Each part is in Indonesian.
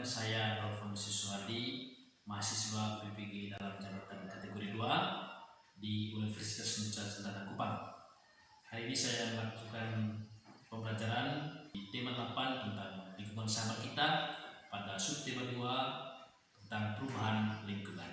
saya Alfonso Suhardi, mahasiswa PPG dalam jabatan kategori 2 di Universitas Nusa Tenggara Kupang. Hari ini saya melakukan pembelajaran di tema 8 tentang lingkungan sahabat kita pada subtema 2 tentang perubahan lingkungan.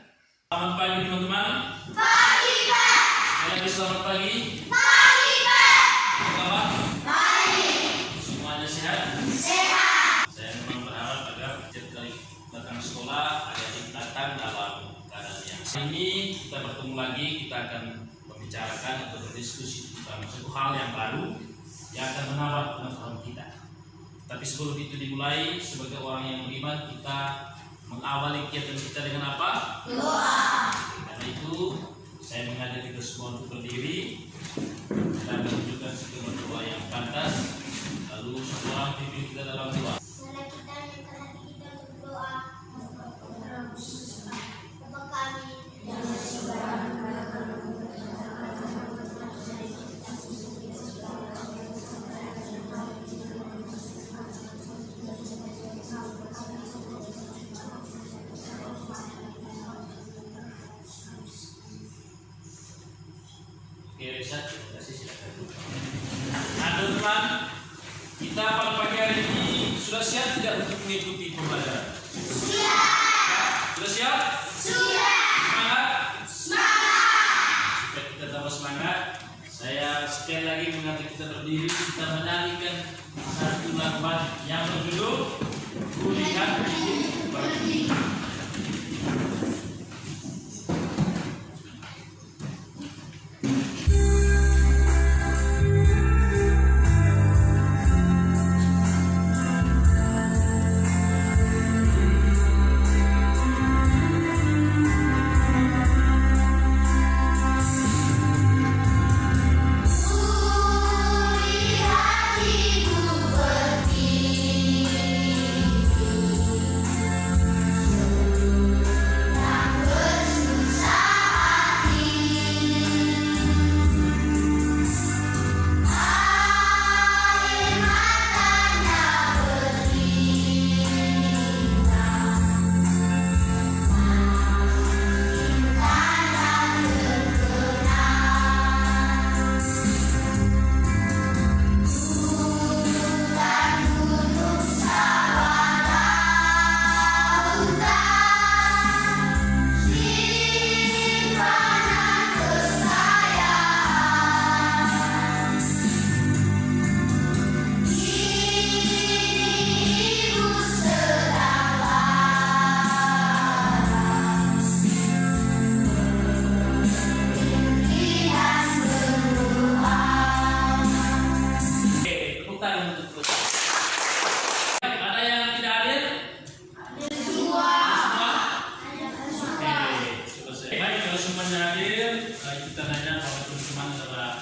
Selamat pagi teman-teman. Pagi Pak. Sekali lagi selamat pagi. Pagi Pak. Apa kabar? Baik. Semuanya sehat? Sehat. Saya memang berharap agar setiap kali datang sekolah adik-adik datang dalam keadaan yang sehat. Hari ini kita bertemu lagi, kita akan membicarakan atau berdiskusi tentang satu hal yang baru yang akan menambah pengetahuan kita. Tapi sebelum itu dimulai, sebagai orang yang beriman, kita mengawali kegiatan kita dengan apa? Doa. Karena itu saya mengajak kita semua untuk berdiri dan menunjukkan sebuah doa yang pantas. Lalu semua orang pimpin kita dalam doa. Salah kita yang hati kita untuk berdoa. Bapa kami yang di Oke, Rizat, terima kasih, silakan. Nah, teman-teman, kita pada pagi hari ini sudah siap tidak untuk mengikuti pembelajaran? Siap. Sudah siap? Sudah. Semangat? Semangat. Supaya kita tambah semangat, saya sekali lagi mengajak kita berdiri, kita menyanyikan satu lagu yang berjudul Kulihat Hidup Pergi. Kita nanya bahwa teman-teman adalah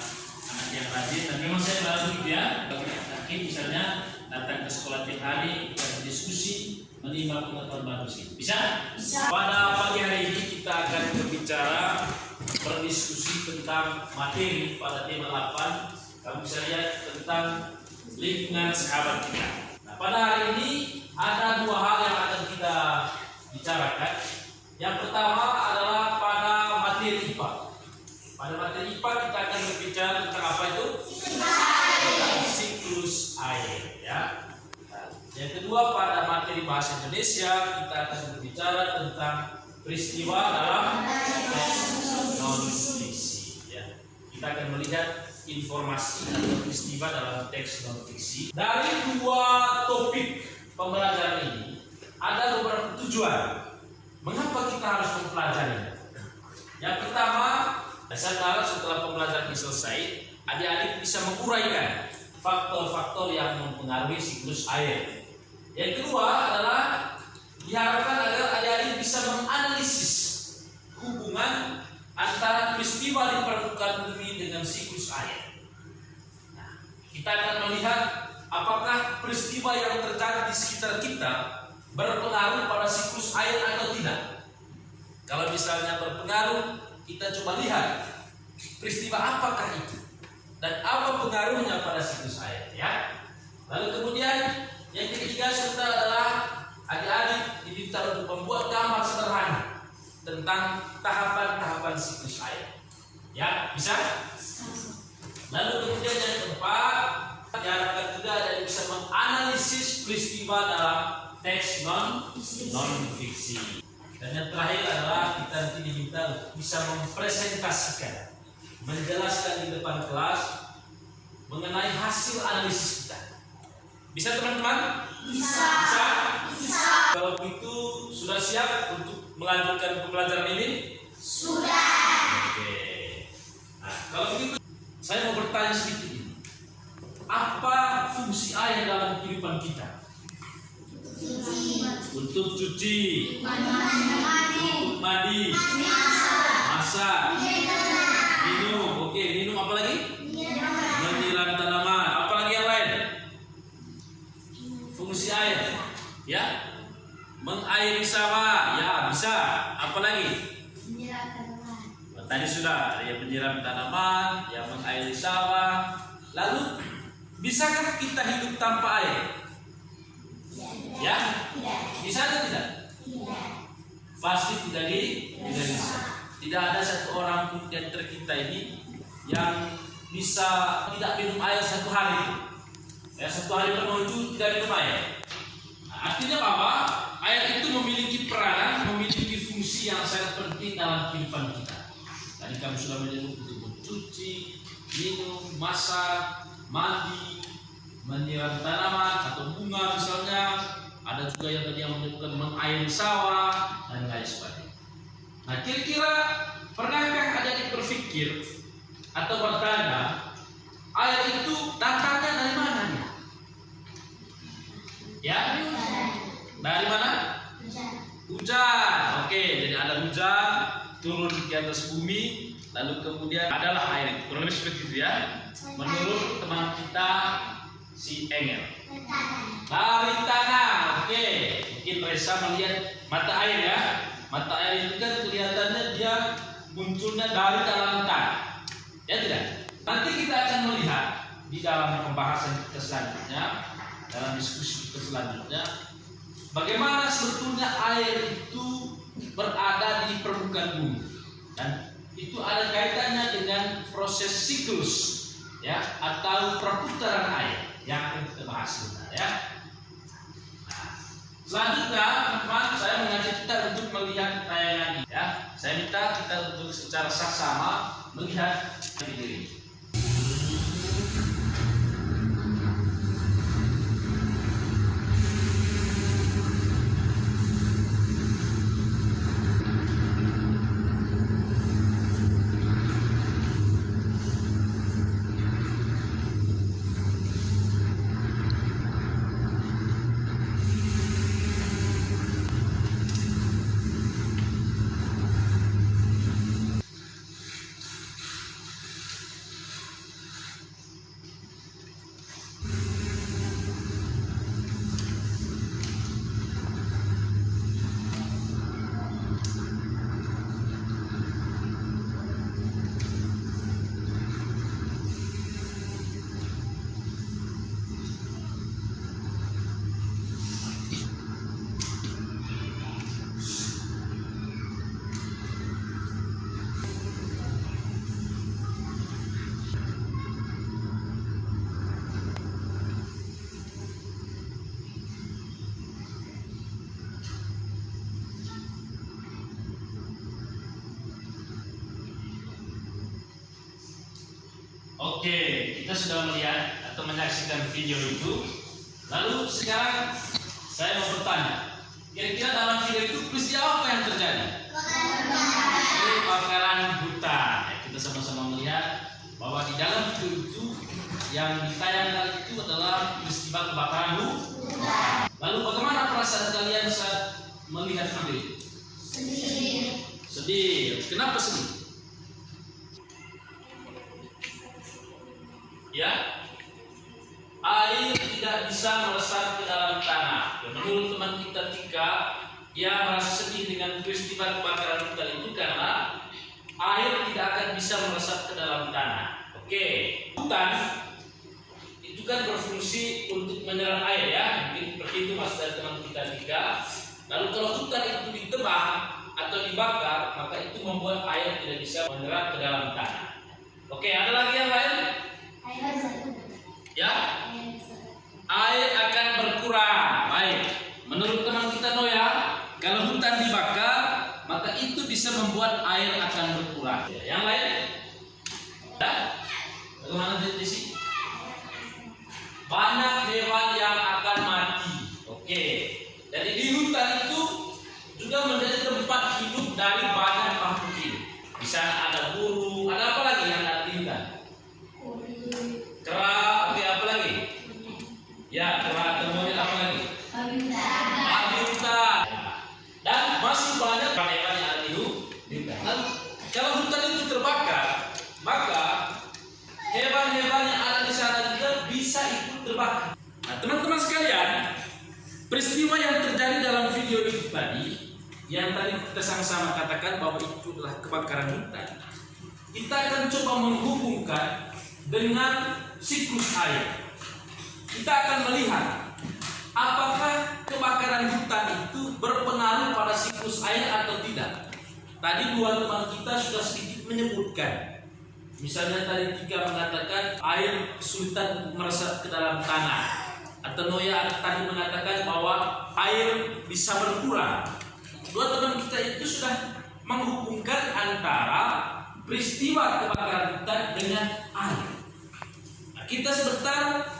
anak yang rajin dan memang saya baru gitu ya. Bagi misalnya datang ke sekolah tiap hari, kita berdiskusi, menimba pengetahuan baru sih. Bisa? Bisa. Pada pagi hari ini kita akan berbicara, berdiskusi tentang materi pada tema 8. Kamu bisa lihat tentang lingkungan sahabat kita. Nah, pada hari ini ada dua hal yang akan kita bicarakan. Yang pertama adalah pada materi IPA. Pada materi IPA kita akan berbicara tentang apa itu? Tentang siklus air, ya. Nah, yang kedua pada materi bahasa Indonesia kita akan berbicara tentang peristiwa dalam teks non-fiksi, ya. Kita akan melihat informasi atau peristiwa dalam teks non-fiksi. Dari dua topik pembelajaran ini ada beberapa tujuan. Mengapa kita harus mempelajari? Yang pertama, setelah pembelajaran ini selesai, adik-adik bisa menguraikan faktor-faktor yang mempengaruhi siklus air. Yang kedua adalah diharapkan agar adik-adik bisa menganalisis hubungan antara peristiwa di permukaan bumi dengan siklus air. Nah, kita akan melihat apakah peristiwa yang terjadi di sekitar kita berpengaruh pada siklus air atau tidak. Kalau misalnya berpengaruh, kita coba lihat peristiwa apakah itu dan apa pengaruhnya pada siklus air, ya. Lalu kemudian yang ketiga serta adalah adik-adik tentang tahapan-tahapan siklus air. Ya, bisa? Lalu kemudian yang keempat, diharapkan juga ada yang bisa menganalisis peristiwa dalam teks non-fiksi. Dan yang terakhir adalah kita nanti diminta bisa mempresentasikan, menjelaskan di depan kelas mengenai hasil analisis kita. Bisa teman-teman? Bisa. Bisa? Kalau begitu sudah siap untuk melanjutkan pembelajaran ini? Sudah. Oke. Nah, kalau begitu saya mau bertanya sedikit ini. Apa fungsi air dalam kehidupan kita? Untuk cuci, untuk mandi, masak, minum. Oke, minum apa lagi? Menyiram tanaman. Apa lagi yang lain? Fungsi air, ya? Mengairi sawah, ya bisa. Apa lagi? Tadi sudah ada yang menyiram tanaman, yang mengairi sawah. Lalu, bisakah kita hidup tanpa air? Ya? Bisa atau tidak? Pasti tidak bisa. Tidak ada satu orang pun di antara kita ini yang bisa tidak minum air satu hari. Ya, satu hari penuh itu tidak minum air. Nah, artinya bahwa air itu memiliki peranan, memiliki fungsi yang sangat penting dalam kehidupan kita. Tadi kami sudah menyebut untuk mencuci, minum, masak, mandi, menyiram tanaman atau bunga misalnya. Ada juga yang tadi yang menyebutkan mengairi sawah dan lain sebagainya. Nah, kira-kira pernahkah ada yang berpikir atau bertanya, air itu datangnya dari mana ya? Ya? Dari mana? Hujan. Oke, jadi ada hujan turun di atas bumi, lalu kemudian adalah air. Kurang lebih seperti itu ya. Menurut teman kita si Engel. Dari tanah. Oke, mungkin Reza melihat mata air ya. Mata air itu kan kelihatannya dia munculnya dari dalam tanah. Ya tidak? Nanti kita akan melihat di dalam pembahasan kita selanjutnya, dalam diskusi kita selanjutnya, bagaimana sebetulnya air itu berada di permukaan bumi. Dan itu ada kaitannya dengan proses siklus ya, atau perputaran air yang akan kita bahas sebentar ya. Nah, selanjutnya teman-teman, saya mengajak kita untuk melihat tayangan ini ya. Saya minta kita untuk secara saksama melihat video ini. Oke, kita sudah melihat atau menyaksikan video itu. Lalu sekarang saya mau bertanya, kira-kira dalam video itu peristiwa apa yang terjadi? Kebakaran hutan. Ya, kita sama-sama melihat bahwa di dalam video itu yang ditayangkan itu adalah peristiwa kebakaran hutan. Lalu bagaimana perasaan kalian saat melihat video itu? Sedih. Kenapa sedih? Ya, air tidak bisa meresap ke dalam tanah. Menurut teman kita Tika, dia merasa sedih dengan peristiwa kebakaran hutan itu karena air tidak akan bisa meresap ke dalam tanah. Oke, hutan itu kan berfungsi untuk menyerap air ya, mungkin seperti itu mas dari teman kita Tika. Lalu kalau hutan itu ditebang, atau dibakar, maka itu membuat air tidak bisa menyerap ke dalam tanah. Oke, ada lagi yang lain? Ya, air akan berkurang. Baik, menurut teman kita Noya, kalau hutan dibakar, maka itu bisa membuat air akan berkurang. Yang lain? Ya, bagaimana definisi? Banyak hewan yang akan mati. Oke, jadi di hutan itu juga menjadi tempat hidup dari banyak makhluk hidup. Di sana ada burung, ada apa lagi yang ada di hutan? Kera, oke, apa lagi? Ya, kera, kemudian apa lagi? Babi hutan. Dan masih banyak hewan yang ada di hutan. Dan kalau hutan itu terbakar, maka hewan-hewan yang ada di sana juga bisa ikut terbakar. Nah, teman-teman sekalian, peristiwa yang terjadi dalam video itu tadi, yang tadi kita sama-sama katakan bahwa itu adalah kebakaran hutan, kita akan coba menghubungkan dengan siklus air. Kita akan melihat apakah kebakaran hutan itu berpengaruh pada siklus air atau tidak. Tadi dua teman kita sudah sedikit menyebutkan. Misalnya tadi Tika mengatakan air kesulitan untuk meresap ke dalam tanah, atau Noya tadi mengatakan bahwa air bisa berkurang. Dua teman kita itu sudah menghubungkan antara peristiwa kebakaran hutan dengan air. Nah, kita sebentar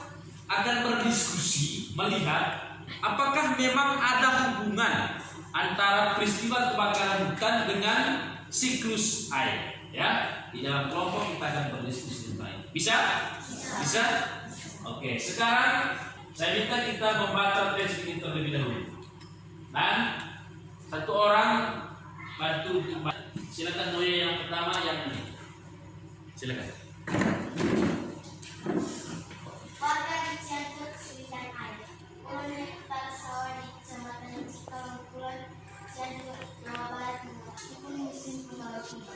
akan berdiskusi melihat apakah memang ada hubungan antara peristiwa kebakaran hutan dengan siklus air. Ya, di dalam kelompok kita akan berdiskusi tentang ini. Bisa? Bisa? Oke, sekarang saya minta kita membaca teks ini terlebih dahulu. Dan satu orang bantu untuk baca. Silakan Noya yang pertama, yang ini. Silakan. Warga di Cianjur kesulitan air. Puluhan hektar sawah di Kecamatan Cikalong Kulon, Cianjur, Jawa Barat, meskipun musim kemarau tiba.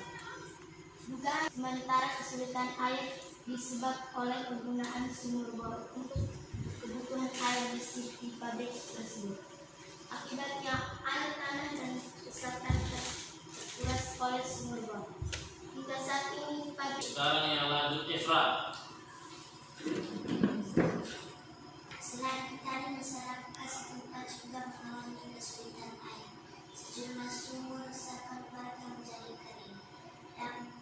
Dugaan sementara kesulitan air disebabkan oleh penggunaan sumur bor untuk kebutuhan air bersih di pabrik tersebut. Akibatnya air tanah dan resapan terkuras oleh sumur bor. Hingga saat ini pabrik. Sekarang yang lanjut Efra. Selain petani, masyarakat setempat juga mengalami kesulitan air. Sejumlah sumur resapan warga menjadi kering. Dan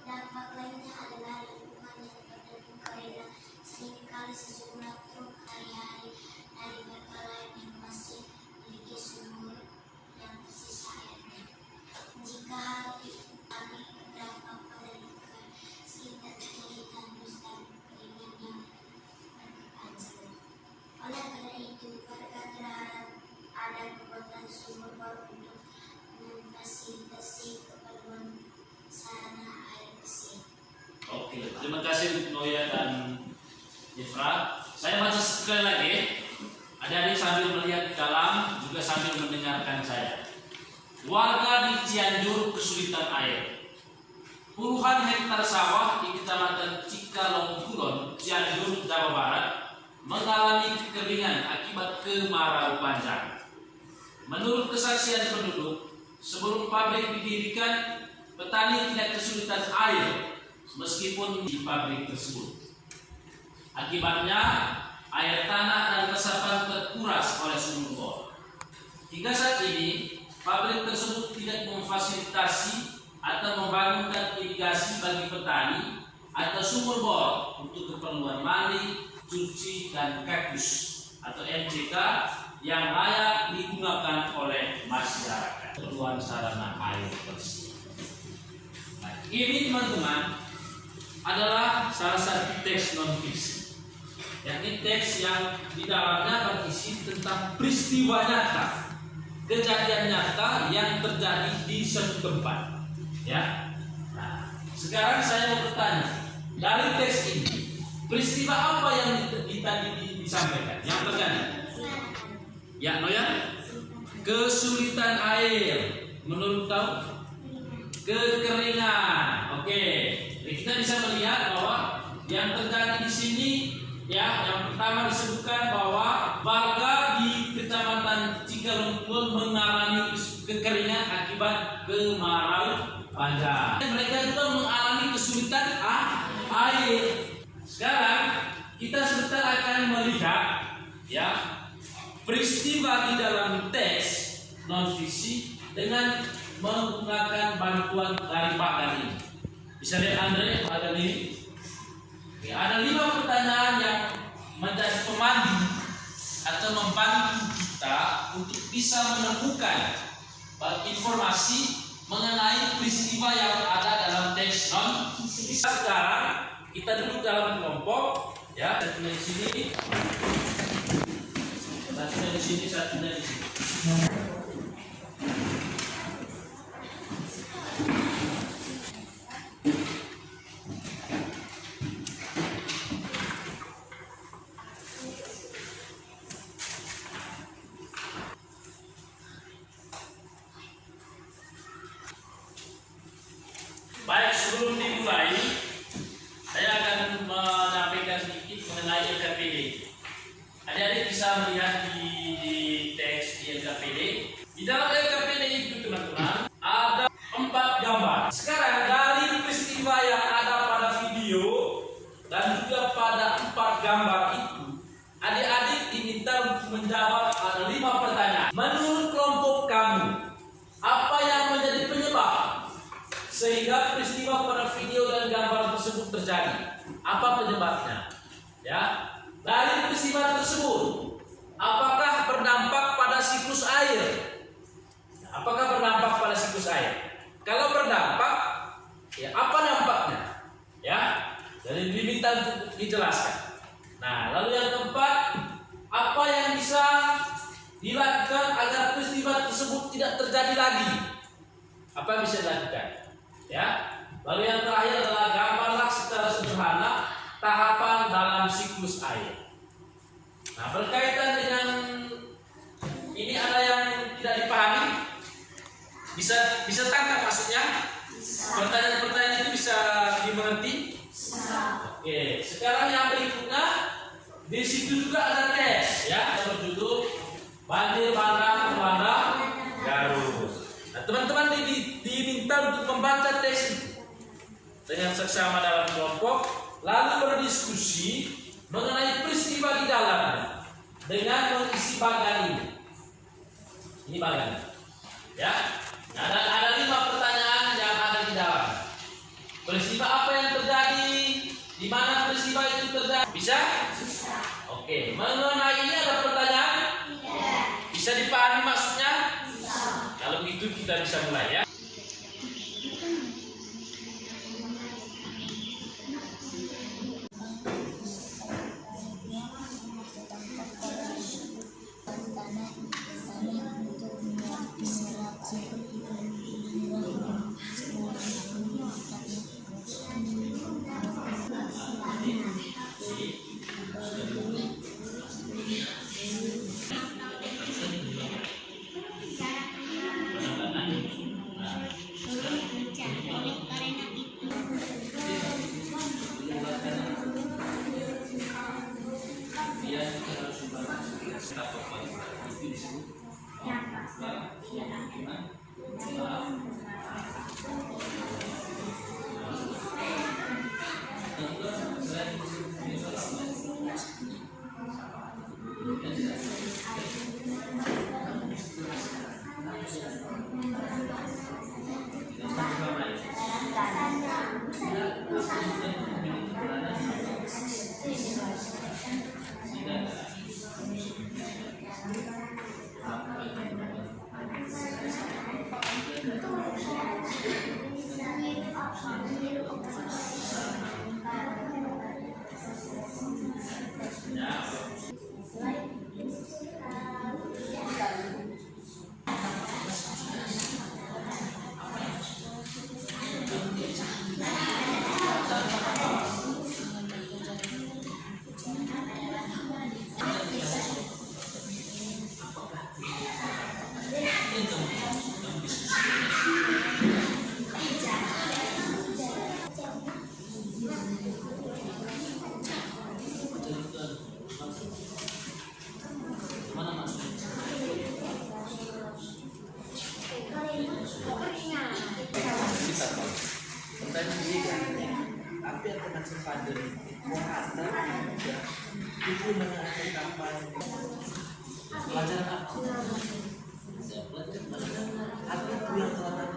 dampak lainnya adalah lingkungan yang berdebu karena seringkali sejumlah truk hari-hari dari kota lain yang masih memiliki sumur yang tersisa airnya. Jika hal itu kami berdampak pada lingkungan sekitar terjadi tandus dan keringan yang berkepanjangan. Oleh karena itu, warga berharap ada pembuatan sumur baru untuk memfasilitasi keperluan sarana air bersih. Oke, terima kasih untuk Noya dan Efra. Saya baca sekali lagi. Adik-adik sambil melihat ke dalam, juga sambil mendengarkan saya. Warga di Cianjur kesulitan air. Puluhan hektar sawah di Kecamatan Cikalong Kulon, Cianjur, Jawa Barat, mengalami kekeringan akibat kemarau panjang. Menurut kesaksian penduduk, sebelum pabrik didirikan, petani tidak kesulitan air meskipun di pabrik tersebut. Akibatnya, air tanah dan resapan terkuras oleh sumur bor. Hingga saat ini, pabrik tersebut tidak memfasilitasi atau membangunkan irigasi bagi petani atau sumur bor untuk keperluan mandi, cuci, dan kaktus atau MCK yang layak digunakan oleh masyarakat. Keperluan sarana air bersih. Nah, ini teman-teman adalah salah satu teks non-fiksi, yakni teks yang di dalamnya berisi tentang peristiwa nyata, kejadian nyata yang terjadi di suatu tempat. Ya. Nah, sekarang saya mau bertanya, dari teks ini peristiwa apa yang tadi disampaikan yang terjadi? Ya, Noya? Kesulitan air. Menurut kau? Kekeringan. Oke. Jadi kita bisa melihat bahwa yang terjadi di sini, ya, yang pertama disebutkan bahwa warga di Kecamatan Cikalong Kulon mengalami kekeringan akibat kemarau panjang. Mereka juga mengalami kesulitan air. Sekarang kita sebentar akan melihat ya peristiwa di dalam teks non fisik dengan menggunakan bantuan dari Pak Dani. Bisa lihat Andre pada ini. Oke, ada 5 pertanyaan yang menjadi pemandu atau membantu kita untuk bisa menemukan informasi mengenai peristiwa yang ada dalam teks non fisik. Sekarang kita duduk dalam kelompok ya, satunya di sini, satunya di sini, satunya di sini. Baik, sebelum dimulai, saya akan menyampaikan sedikit mengenai LKPD. Adik-adik bisa melihat di teks di LKPD. Di dalam LKPD itu teman-teman ada 4 gambar. Sekarang dari peristiwa yang ada pada video dan juga pada 4 gambar itu, adik-adik diminta untuk menjawab ada 5 pertanyaan. Menurut kelompok kamu, apa yang menjadi penyebab sehingga peristiwa pada video dan gambar tersebut terjadi? Apa penyebabnya? Ya, dari peristiwa tersebut, apakah berdampak pada siklus air? Apakah berdampak pada siklus air? Kalau berdampak, ya apa dampaknya? Ya, jadi diminta untuk dijelaskan. Nah, lalu yang keempat, apa yang bisa dilakukan agar peristiwa tersebut tidak terjadi lagi? Apa yang bisa dilakukan? Ya, lalu yang terakhir adalah gambarlah secara sederhana tahapan dalam siklus air. Nah, berkaitan dengan ini ada yang tidak dipahami? Bisa tangkap maksudnya? Pertanyaan-pertanyaan itu bisa dimengerti? Oke, sekarang yang berikutnya di situ juga ada tes ya, berjudul Banjir Bandang Melanda Garut. Nah, teman-teman diminta untuk membaca teks itu dengan seksama dalam kelompok, lalu berdiskusi mengenai peristiwa di dalamnya dengan mengisi bagan ini. Ini bagan, ya. Nah, ada 5 pertanyaan yang ada di dalam. Peristiwa apa yang terjadi? Di mana peristiwa itu terjadi? Bisa? Oke. Mengenai ini ada pertanyaan? Bisa dipahami maksudnya? Kalau begitu kita bisa mulai ya. akan sepadan muhasab itu mengenai apa pelajaran apa? Apa itu yang telah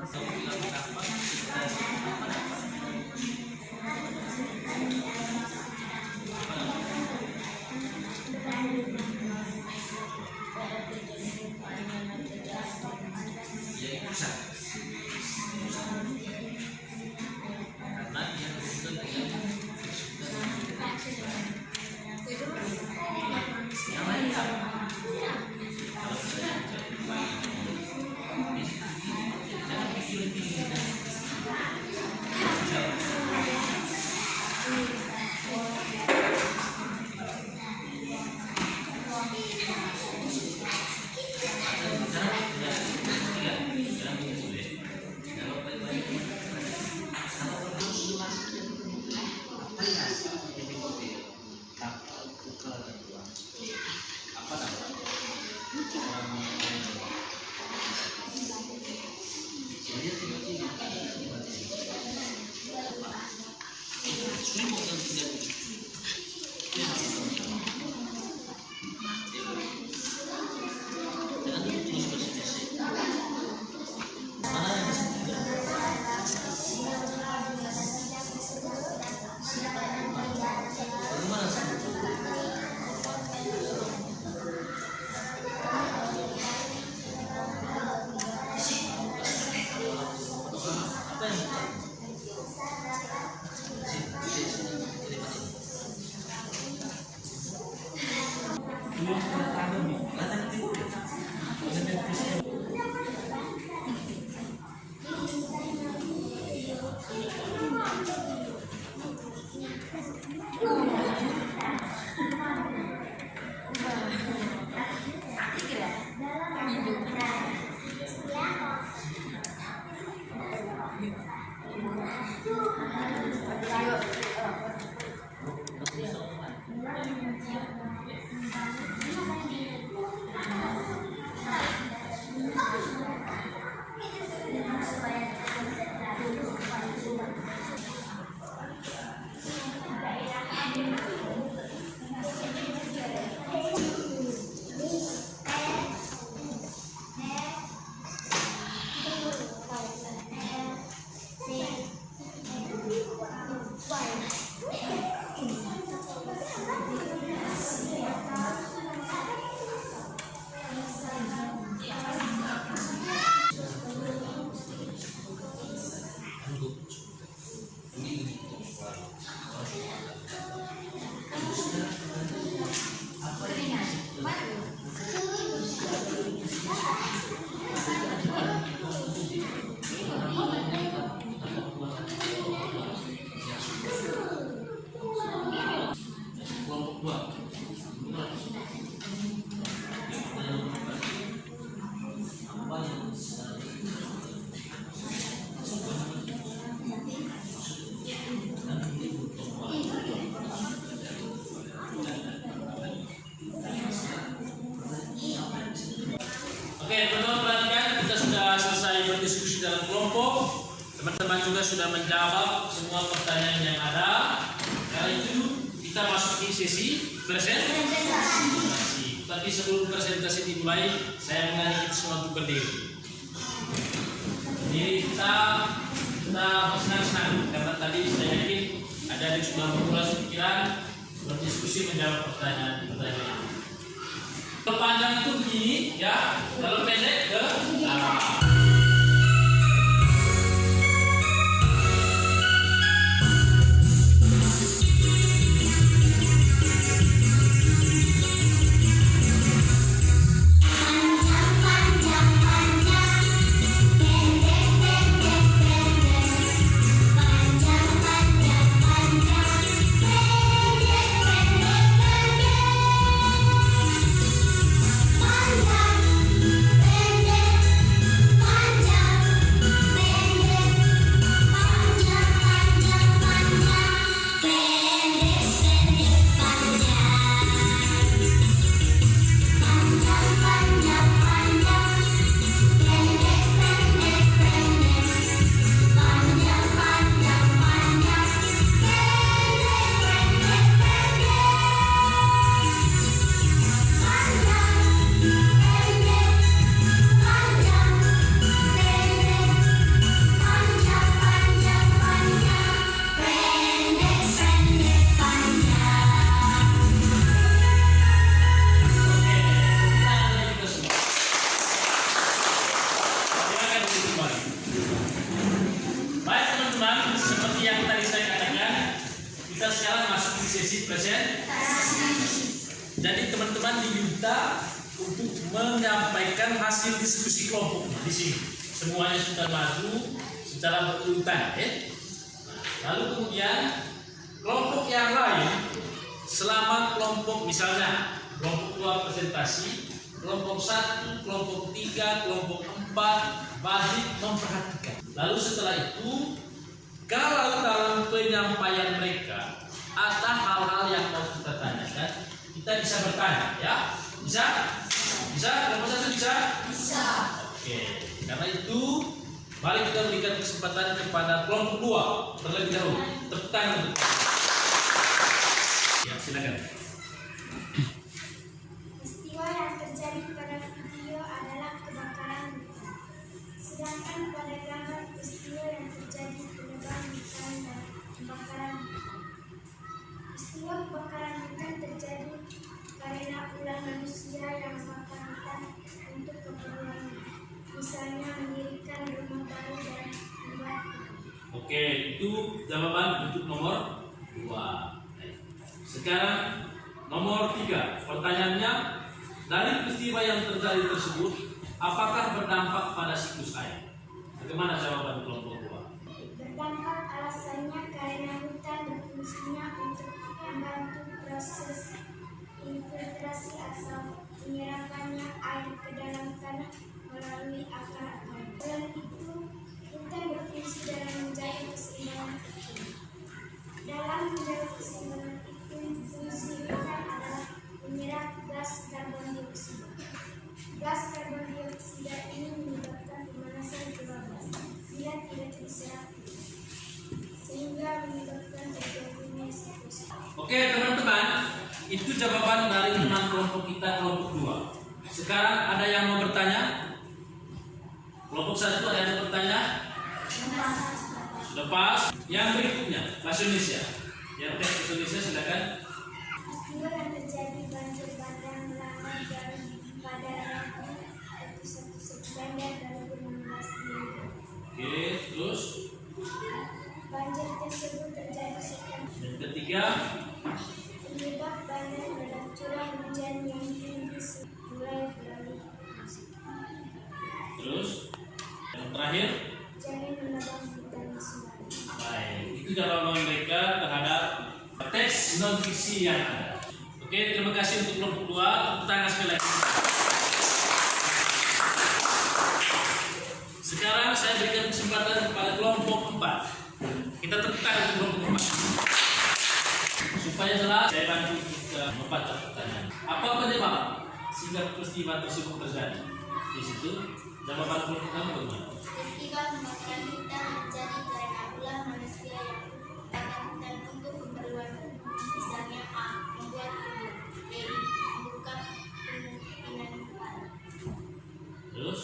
Teman-teman juga sudah menjawab semua pertanyaan yang ada. Karena itu kita masuki sesi presentasi. Tapi sebelum presentasi dimulai, saya mengajak kita semua untuk berdiri. Jadi kita senang-senang karena tadi saya yakin ada yang sudah mengulas pikiran, berdiskusi, menjawab pertanyaan. Kalau panjang itu begini, ya. Kalau pendek ke arah. Panjang, sesi presentasi. Jadi teman-teman diminta untuk menyampaikan hasil diskusi kelompok di sini. Semuanya sudah maju secara berurutan, ya. Lalu kemudian kelompok yang lain, selama kelompok misalnya kelompok 2 presentasi, kelompok 1, kelompok 3, kelompok 4 wajib memperhatikan. Lalu setelah itu, kalau dalam penyampaian mereka ada hal-hal yang mau kita tanyakan, kita bisa bertanya, ya. Bisa? Kelompok 1 bisa? Bisa. Oke. Karena itu, mari kita berikan kesempatan kepada kelompok 2 terlebih dahulu. Tepuk tangan untuk. Ya, silakan. Peristiwa yang terjadi pada video adalah kebakaran hutan. Sedangkan pada gambar peristiwa yang terjadi penebangan hutan dan kebakaran hutan. Peristiwa kebakaran hutan terjadi karena ulah manusia yang membakar hutan untuk keperluan, misalnya mendirikan rumah baru dan membuat. Oke, itu jawaban untuk nomor 2. Sekarang nomor 3. Pertanyaannya, dari peristiwa yang terjadi tersebut, apakah berdampak pada siklus air? Bagaimana jawaban kelompok 2? Berdampak alasannya karena hutan berfungsinya untuk membantu proses infiltrasi atau penyerapannya air ke dalam tanah melalui akar-akar. Selain itu, hutan berfungsi dalam menjaga keseimbangan iklim. Dalam menjaga keseimbangan iklim, fungsi hutan adalah menyerap gas karbon dioksida. Gas karbon dioksida ini menyebabkan pemanasan global bila tidak diserap, sehingga menyebabkan terjadinya siklus. Oke teman-teman, itu jawaban dari teman kelompok kita kelompok 2. Sekarang ada yang mau bertanya? Kelompok 1 ada yang mau bertanya? Sudah pas. Yang berikutnya, bahasa Indonesia. Yang tes bahasa Indonesia silakan. Peristiwa yang terjadi banjir bandang melanda jalan pada Rabu 1 September 2016 ini. Oke, terus Banjir tersebut terjadi setelah yang ketiga, penyebab banjir adalah curah hujan yang tinggi mulai beralih musim. terus yang terakhir. Jangan menebang hutan di Sumatera. Baik, itu jawaban mereka terhadap teks non fiksi yang ada. Oke, terima kasih untuk kelompok 2. Tepuk tangan sekali lagi. Sekarang saya berikan kesempatan kepada kelompok 4. Kita tepuk tangan untuk kelompok 4. Supaya jelas, saya bantu kita membaca pertanyaan. Apa penyebab sehingga peristiwa tersebut terjadi? Di situ jawaban kelompok kamu bagaimana? Peristiwa kebakaran hutan terjadi karena ulah manusia yang membakar hutan untuk keperluan, misalnya A. Membuat rumah, B. Membuka pemukiman baru. Terus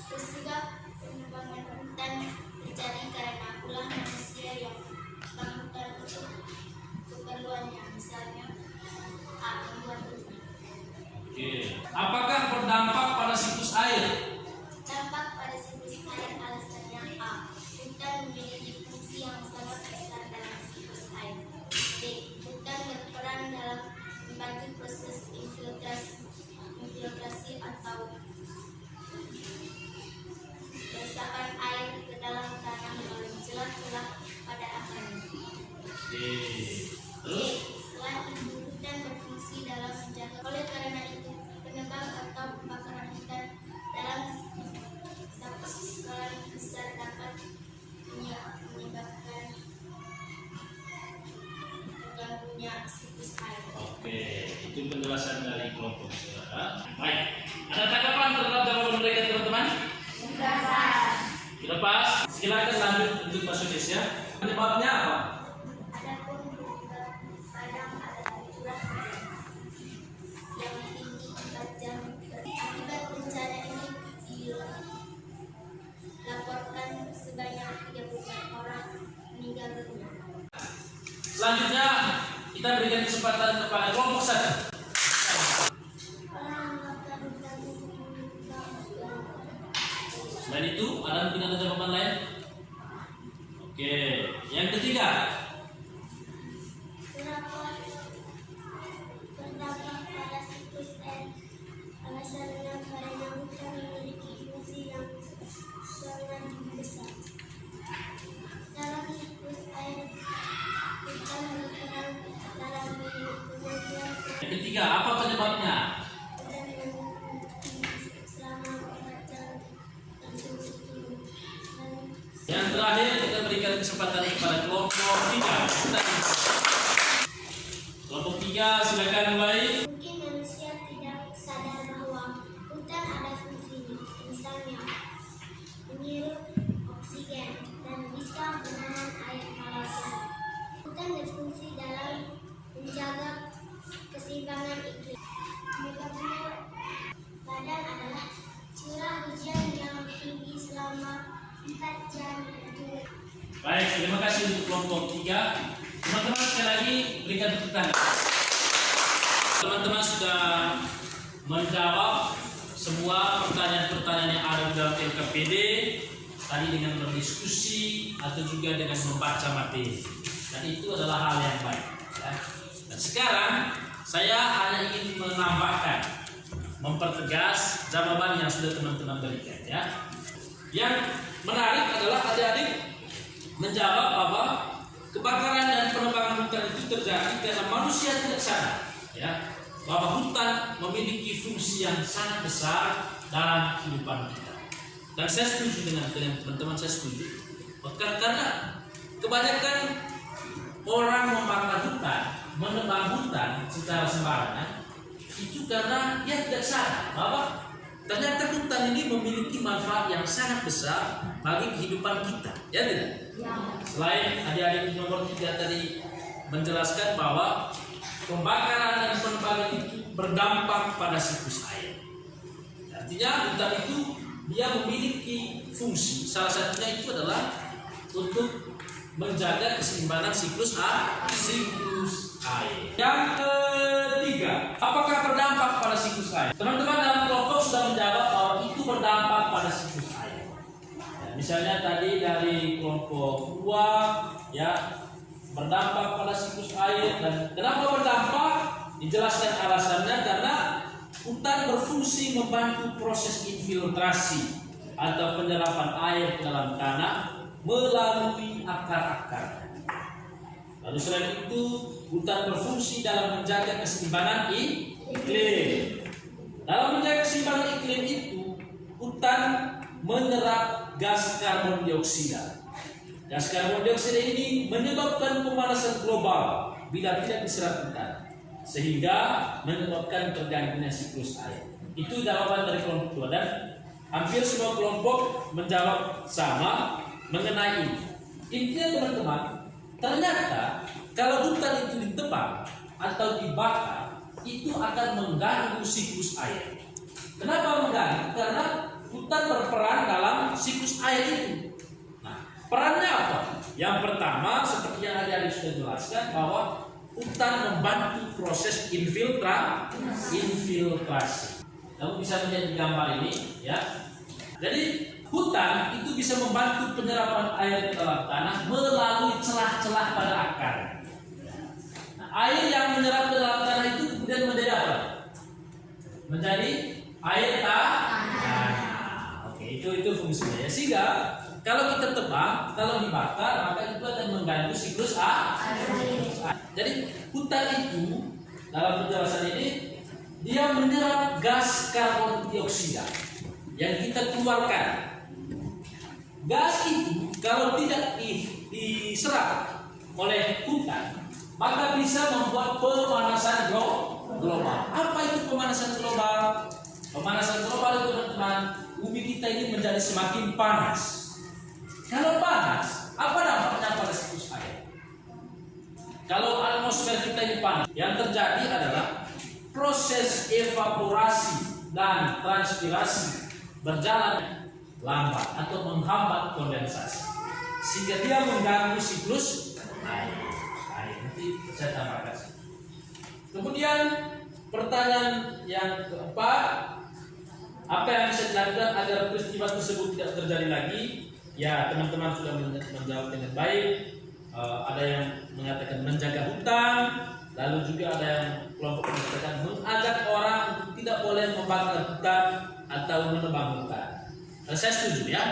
Peristiwa penebangan hutan terjadi karena ulah manusia yang membakar hutan untuk keperluannya, misalnya A. Membuat rumah. oke. Apakah berdampak pada siklus air? Dampak pada siklus air alasannya A. Hutan memiliki fungsi yang sangat besar dalam siklus air. B. Hutan berperan dalam membantu proses infiltrasi atau resapan air ke dalam tanah melalui celah-celah pada akarnya. Oke. C. Terus Selain itu, hutan berfungsi dalam menjaga. Oleh karena itu, penebang atau pembakaran hutan dalam skala besar dapat menyebabkan terganggunya siklus air. oke, itu penjelasan dari kelompok saudara. Baik, ada tanggapan terhadap jawaban mereka teman-teman? Sudah pas. Silakan lanjut untuk bahasa Indonesia. Penyebabnya apa? Adapun kadang ada curah hujan yang tinggi 4 jam. Akibat bencana ini dilaporkan sebanyak 34 orang meninggal dunia. Selanjutnya kita berikan kesempatan kepada kelompok 1. Orang membakar hutan untuk menyebabkan Selain itu, tidak ada jawaban lain? Oke, yang ketiga. kenapa Alasannya karena hutan memiliki fungsi yang sangat besar. Dalam siklus air, hutan berperan dalam penyajian Yang ketiga, apa penyebabnya? hutan yang selama berjam tertentu. Yang terakhir kita berikan kesempatan kepada kelompok 3. Kelompok 3 silakan mulai. Mungkin manusia tidak sadar bahwa hutan ada fungsinya, misalnya menghirup oksigen dan bisa menahan air laut. Hutan berfungsi dalam menjaga keseimbangan iklim. Menyebabnya badan adalah curah hujan yang tinggi selama 4 jam. Baik, terima kasih untuk kelompok 3. Teman-teman sekali lagi berikan tepuk tangan. Teman-teman sudah menjawab semua pertanyaan-pertanyaan yang ada di dalam LKPD tadi dengan berdiskusi atau juga dengan membaca materi. Dan itu adalah hal yang baik. Ya. Dan sekarang saya hanya ingin menambahkan, mempertegas jawaban yang sudah teman-teman berikan. Ya. Yang menarik adalah adik-adik menjawab bahwa kebakaran dan penebangan hutan itu terjadi karena manusia tidak sadar, ya, bahwa hutan memiliki fungsi yang sangat besar dalam kehidupan kita. Dan saya setuju dengan teman-teman, saya setuju. Karena kebanyakan orang membakar hutan, menebang hutan secara sembarangan itu karena dia tidak sadar bahwa ternyata hutan ini memiliki manfaat yang sangat besar bagi kehidupan kita, ya tidak? Ya. Selain adik-adik nomor 3 tadi menjelaskan bahwa pembakaran dan penebangan itu berdampak pada siklus air. Artinya hutan itu dia memiliki fungsi, salah satunya itu adalah untuk menjaga keseimbangan siklus air. Yang ketiga, apakah berdampak pada siklus air? Teman-teman dalam kelompok sudah menjawab bahwa itu berdampak pada siklus air. Ya, misalnya tadi dari kelompok 2, ya, berdampak pada siklus air. Dan kenapa berdampak? Dijelaskan alasannya karena hutan berfungsi membantu proses infiltrasi atau penyerapan air ke dalam tanah melalui akar-akar. Lalu selain itu, hutan berfungsi dalam menjaga keseimbangan iklim. Dalam menjaga keseimbangan iklim itu, hutan menyerap gas karbon dioksida. Gas karbon dioksida ini menyebabkan pemanasan global bila tidak diserap hutan, sehingga menyebabkan terganggunya siklus air. Itu jawaban dari kelompok 2 dan hampir semua kelompok menjawab sama mengenai ini. Intinya teman-teman, ternyata kalau hutan itu ditebang atau dibakar, itu akan mengganggu siklus air. Kenapa mengganggu? Karena hutan berperan dalam siklus air itu. Nah, perannya apa? Yang pertama, seperti yang adik-adik sudah jelaskan, bahwa hutan membantu proses infiltrasi. Kamu bisa melihat di gambar ini, ya. Jadi hutan itu bisa membantu penyerapan air ke dalam tanah melalui celah-celah pada akar. Nah, air yang menyerap ke dalam tanah itu kemudian menjadi apa? Menjadi air tanah. Oke, itu fungsinya. Ya, sehingga kalau kita tebang, kalau dibakar, maka itu akan mengganggu siklus air. Jadi hutan itu dalam penjelasan ini dia menyerap gas karbon dioksida yang kita keluarkan. Gas itu kalau tidak diserap oleh hutan, maka bisa membuat pemanasan global. Apa itu pemanasan global? Pemanasan global itu teman-teman, bumi kita ini menjadi semakin panas. Kalau panas, apa dampaknya pada siklus air? Kalau atmosfer kita ini panas, yang terjadi adalah proses evaporasi dan transpirasi berjalan lambat atau menghambat kondensasi, sehingga dia mengganggu siklus air. Nanti saya tambahkan. Kemudian pertanyaan yang keempat, apa yang bisa dilakukan agar peristiwa tersebut tidak terjadi lagi? Ya, teman-teman sudah menjawab dengan baik. Ada yang mengatakan menjaga hutan, Lalu juga ada yang kelompok mengatakan mengajak orang untuk tidak boleh membakar hutan atau menebang hutan. Saya setuju ya.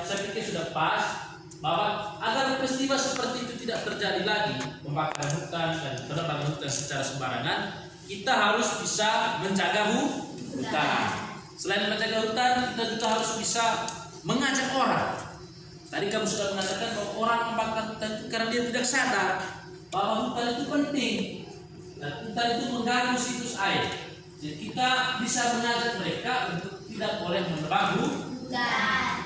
Saya pikir sudah pas bahwa agar peristiwa seperti itu tidak terjadi lagi, membakar hutan dan menebang hutan secara sembarangan, kita harus bisa menjaga hutan. Selain menjaga hutan, kita juga harus bisa mengajak orang. Tadi kamu sudah mengatakan bahwa orang membakar hutan itu karena dia tidak sadar bahwa hutan itu penting dan hutan itu mengganggu siklus air. Jadi kita bisa mengajak mereka untuk tidak boleh menebang hutan.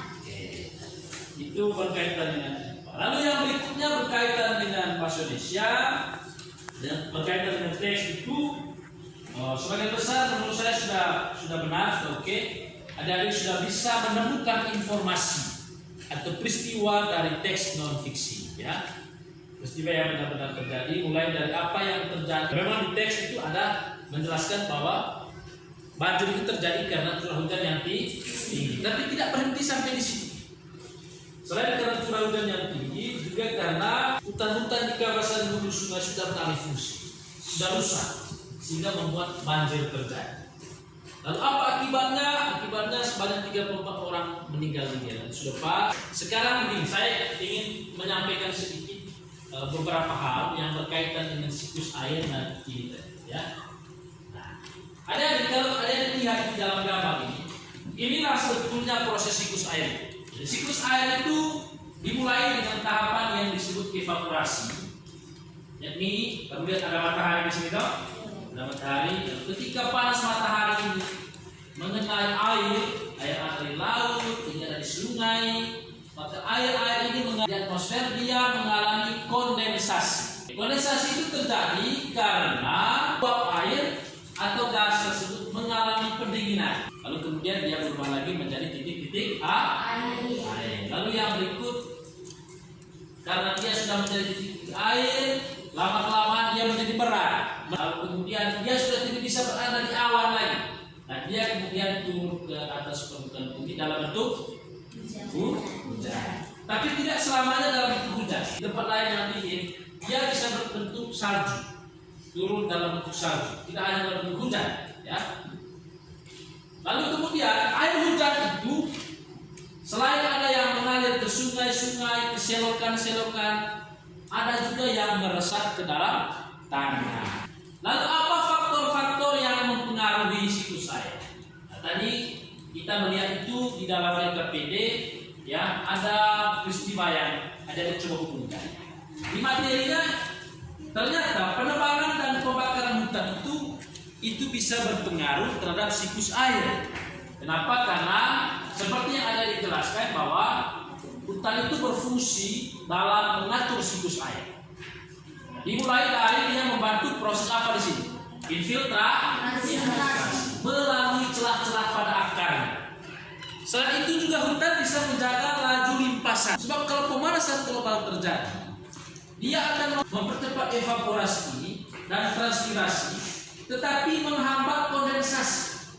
Itu berkaitan dengan apa. Lalu yang berikutnya berkaitan dengan bahasa Indonesia dan berkaitan dengan teks itu sebagian besar menurut saya sudah benar, sudah oke. Adik-adik sudah bisa menemukan informasi atau peristiwa dari teks non fiksi, ya. Peristiwa yang benar-benar terjadi, mulai dari apa yang terjadi. Memang di teks itu ada menjelaskan bahwa banjir itu terjadi karena curah hujan yang tinggi, tapi tidak berhenti sampai di situ. Selain karena curah hujan yang tinggi, juga karena hutan-hutan di kawasan hulu sungai sudah beralih fungsi, sudah rusak, sehingga membuat banjir terjadi. Lalu apa akibatnya? Akibatnya sebanyak 34 orang meninggal dunia. Sudah Pak. Sekarang begini, saya ingin menyampaikan sedikit beberapa hal yang berkaitan dengan siklus air dan kita, ya. Nah, kalau ada lihat di dalam gambar ini, inilah sebetulnya proses siklus air. Siklus air itu dimulai dengan tahapan yang disebut evaporasi. Yakni, kamu lihat ada matahari di sini toh? Ada matahari. Ketika panas matahari ini mengenai air laut, kemudian di sungai, maka air ini di atmosfer dia mengalami kondensasi. Kondensasi itu terjadi karena uap air atau gas tersebut mengalami pendinginan. Lalu kemudian dia berubah lagi menjadi titik-titik air. Lalu yang berikut, karena dia sudah menjadi titik air, lama-kelamaan dia menjadi berat. Lalu kemudian dia sudah tidak bisa berada di awan lagi. Nah, dia kemudian turun ke atas permukaan bumi dalam bentuk hujan. Tapi tidak selamanya dalam bentuk hujan. Di tempat lain yang dingin, dia bisa berbentuk salju. Turun dalam bentuk salju. Tidak hanya dalam bentuk hujan, ya. Lalu kemudian air hujan itu selain ada yang mengalir ke sungai-sungai, ke selokan-selokan, ada juga yang meresap ke dalam tanah. Lalu apa faktor-faktor yang mempengaruhi siklus air? Nah, tadi kita melihat itu di dalam LKPD, ya, ada peristiwa yang ada coba hubungkan. Di materinya ternyata penebangan dan pembakaran hutan itu bisa berpengaruh terhadap siklus air. Kenapa? Karena seperti yang ada dijelaskan bahwa hutan itu berfungsi dalam mengatur siklus air. Dimulai dari dia membantu proses apa di sini? Infiltrasi melalui celah-celah pada akarnya. Selain itu juga hutan bisa menjaga laju limpasan. Sebab kalau pemanasan global terjadi, dia akan mempercepat evaporasi dan transpirasi, tetapi menghambat kondensasi.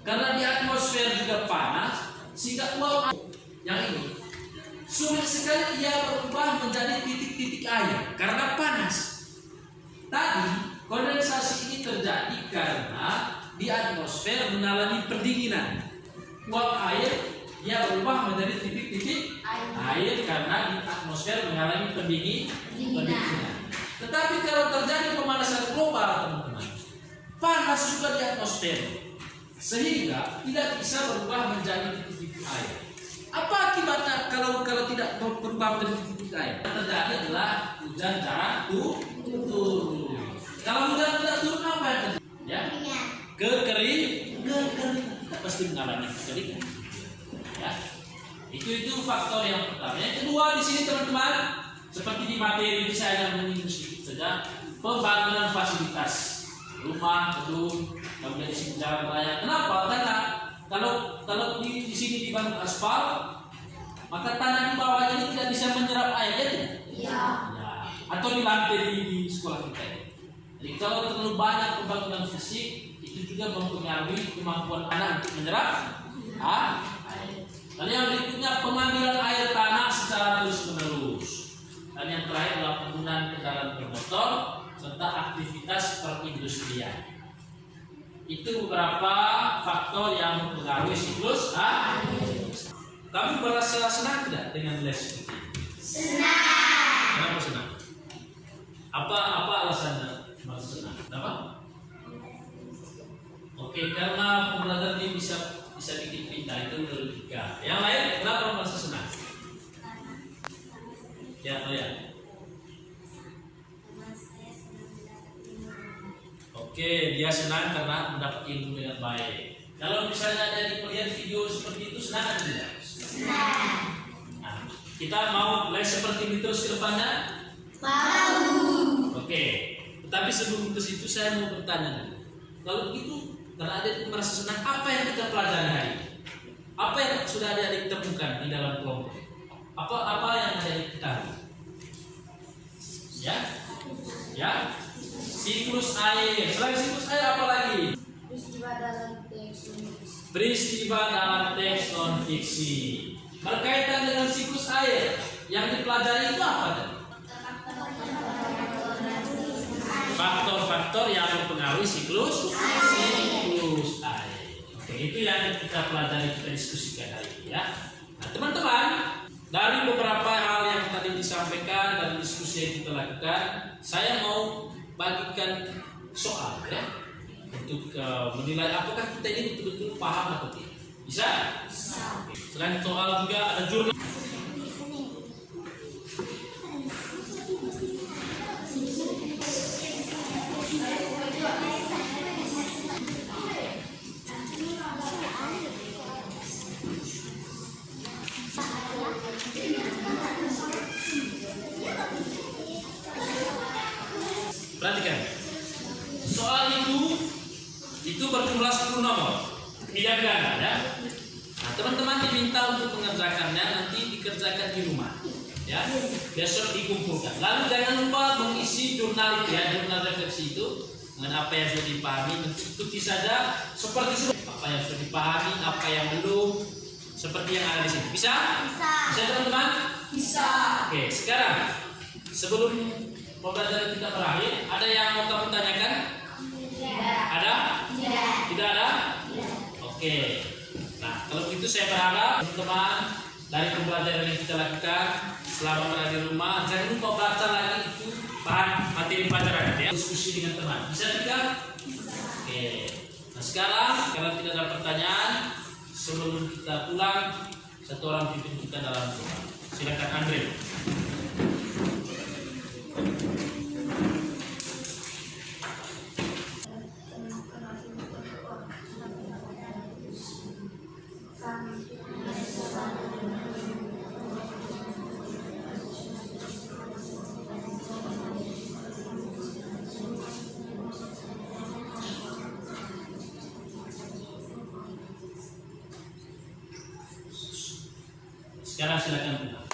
Karena di atmosfer juga panas, sehingga uap yang ini sulit sekali dia berubah menjadi titik-titik air karena panas. Tadi kondensasi ini terjadi karena di atmosfer mengalami pendinginan. Uap air dia berubah menjadi titik-titik air karena di atmosfer mengalami pendinginan. Tetapi kalau terjadi pemanasan global, teman-teman, panas juga di atmosfer, sehingga tidak bisa berubah menjadi titik-titik air. Apa akibatnya kalau tidak berubah menjadi titik-titik air? Yang terjadi adalah hujan jarang turun. Kalau hujan tidak turun, apa yang terjadi? Ya, kekeringan. Kita pasti mengalami kekeringan. Ya, itu faktor yang pertama. Yang kedua di sini, teman-teman, seperti di materi saya yang menyinggung sedikit saja, pembangunan fasilitas rumah, gedung, kemudian di sini jalan raya. Kenapa? Karena kalau di sini dibangun aspal, maka tanah di bawahnya ini tidak bisa menyerap air, ya? Ya. Atau di lantai di sekolah kita. Jadi kalau terlalu banyak pembangunan fisik, itu juga mempengaruhi kemampuan tanah untuk menyerap air. Lalu yang berikutnya pengambilan air tanah secara terus-menerus. Dan yang terakhir adalah penggunaan kendaraan bermotor serta Itu beberapa faktor yang mempengaruhi siklus air. Kamu merasa senang tidak dengan les seperti ini? Senang. Kenapa senang? Apa alasannya merasa senang? Kenapa? Oke, karena pembelajaran ini bisa bikin pintar, itu logika. Yang lain, kenapa merasa senang? Ya, oh ya. Oke, dia senang karena mendapat ilmu dengan baik. Kalau misalnya ada melihat video seperti itu, senang atau tidak? Senang. Nah, kita mau les seperti ini terus ke depannya? Mau. Oke, tetapi sebelum ke situ saya mau bertanya dulu. Kalau begitu, kalau adik merasa senang, apa yang kita pelajari hari ini? Apa yang sudah adik temukan di dalam kelompok? Apa yang adik ketahui? Ya, siklus air. Selain siklus air apa lagi? Peristiwa dalam teks non fiksi. Berkaitan dengan siklus air yang dipelajari itu apa tadi? Faktor-faktor yang mempengaruhi siklus air. Oke, itu yang kita pelajari, kita diskusikan hari ini ya. Nah, teman-teman, dari beberapa hal yang tadi disampaikan dan diskusi yang kita lakukan, saya mau bagikan soal ya, untuk menilai apakah kita ini betul-betul paham atau tidak. Bisa? Oke. Selain soal juga ada jurnal. Perhatikan, soal itu berjumlah 10 nomor, tidak ganda ya. Nah, teman-teman diminta untuk mengerjakannya, nanti dikerjakan di rumah ya, besok dikumpulkan. Lalu jangan lupa mengisi jurnal itu ya, jurnal refleksi itu dengan apa yang sudah dipahami. Ikuti saja seperti apa yang sudah dipahami, apa yang belum, seperti yang ada di sini. Bisa teman-teman? Bisa. Oke, sekarang sebelum pembelajaran kita berakhir, ada yang mau kamu tanyakan? Tidak. Ada? Tidak ada? Oke. Nah, kalau begitu saya berharap teman-teman dari pembelajaran yang kita lakukan selama berada di rumah, jangan lupa baca lagi itu bahan materi pelajaran ya. Diskusi dengan teman. Bisa tidak? Oke. Nah, sekarang kalau tidak ada pertanyaan, sebelum kita pulang, satu orang pimpin kita dalam doa. Silakan Andre. Sekarang silakan.